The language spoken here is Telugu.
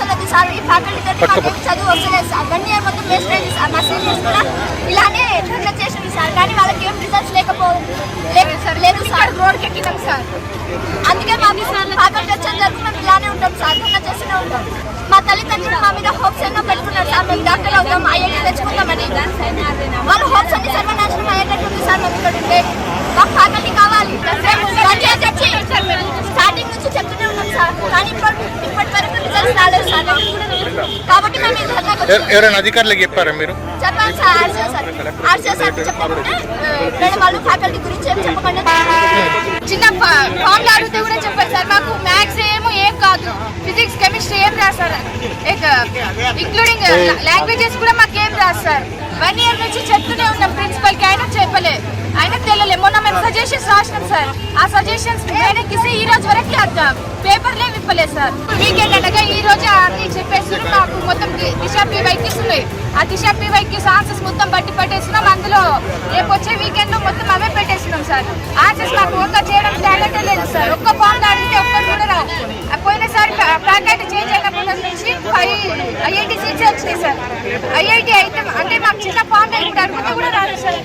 వస్తలేదు సార్. ఈ ఫ్యాకల్టీ తోటి చదువు వస్తలేదు సార్. 1 ఇయర్ మొత్తం వేస్ట్ అయింది సార్. మా సీనియర్స్ కూడా ఇలానే ధర్నా చేసింది సార్, కానీ వాళ్ళకి ఏం రిజల్ట్స్ లేదు సార్. రోడ్కి ఎక్కినాం సార్. అందుకే మా ఫ్యాకల్టీ వచ్చేది వరకు మేము ఇలానే ఉంటాం సార్, ధర్నా చేస్తూనే ఉంటాం. మా తల్లిదండ్రులు మా మీద హోప్స్ ఎన్నో పెట్టుకున్నారు సార్, మేము డాక్టర్ అవుతాం, ఐఐటీ తెచ్చుకుంటామని. వాళ్ళ హోప్స్ అన్ని సర్వనాశనం అయ్యేటట్టుంది సార్. మేము ఇక్కడ ఉంటే మాకు ఫ్యాకల్టీ కావాలి. స్టార్టింగ్ నుంచి చెప్తూనే ఉన్నాం సార్, కానీ ఇప్పటి వరకు రిజల్ట్స్ రాలేదు సార్. కాబట్టి మేము ఈ ధర్నాకు ఎవరైనా అధికారులకు చెప్పారా మీరు? చెప్పాను సార్. ఆర్సీఎస్ సార్ చెప్పకుండా మేడం వాళ్ళు ఫ్యాకల్టీ గురించి ఏం చెప్పకుండా చిన్న ఫామ్లు అడిగితే కూడా చెప్పారు సార్. మాకు మ్యాథ్స్ ఏం కాదు, ఫిజిక్స్ కెమిస్ట్రీ ఏం రాస్తారు, ఇంక్లూడింగ్ లాంగ్వేజెస్ కూడా మాకేం రాదు సార్. 1 ఇయర్ నుంచి చెప్తూనే ఉన్నాం ప్రిన్సిపల్కి, అయినా చెప్పలే, అయినా తెలియలే. మొన్న మేము సజెషన్స్ రాసినాం సార్. ఆ సజెషన్స్ మేడకి ఈ రోజు వరకు పేపర్లే విప్పలేదు సార్. వీకెండ్ అనగా ఈ రోజు అన్ని చెప్పేస్తున్నారు. మాకు మొత్తం దిశ పీవైక్యూస్ ఉన్నాయి. ఆ దిశ పీవైక్యూస్ ఆన్సర్స్ మొత్తం బట్టి పెట్టేస్తున్నాం. అందులో రేపు వచ్చే వీకెండ్ లో మొత్తం అవే పెట్టేస్తున్నాం సార్. ఆన్సర్స్ మాకు ఒక్క చేయడం టాలెంట్ లేదు సార్. ఒక్క ఫామ్ ఆడితే ఒక్కటి కూడా రావు. పోయినసారి ఫ్యాకల్టీ చేంజ్ అయినప్పటి నుంచి ఐఐటి సీట్స్ వచ్చినాయి సార్. ఐఐటి అయితే అంటే మాకు చిన్న ఫామ్ కూడా అనుకుంటే కూడా రాదు సార్.